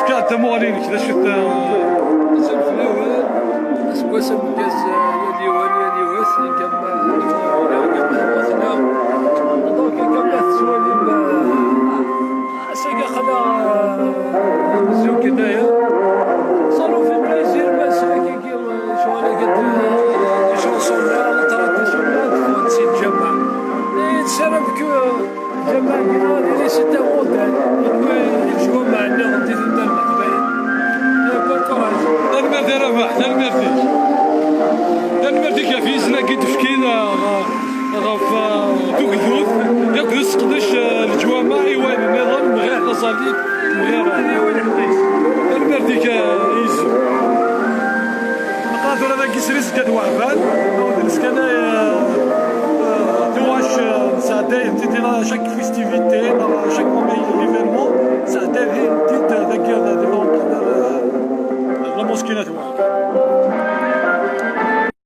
حكاية موالين كذا شفت في الأول أسواس الجاز ديواني ديواس كما هبطنا دونك كما تسوالي ساقا خلا مزوق هنايا صاروا في بليزير مساكي شغل قد شونسونات تراديسيونال فرنسي تجمع يتسرب كو جمع كذا لي سيتا موديل يجوا معنا غادي ندير القبائل المرتي ربح المرتي كافي سنا كي تفكين غاف توكدوث يقدر يسقدش الجوامع ايوان النظام غير تصاليك غير المرتي كايزو قادر هذا كيسريس كدوعفان او درس كذا تواش ساعتين تدير شاك فيستيفيتي شاك ايفينمون ساعتين تدير ذاك لا موسكينات.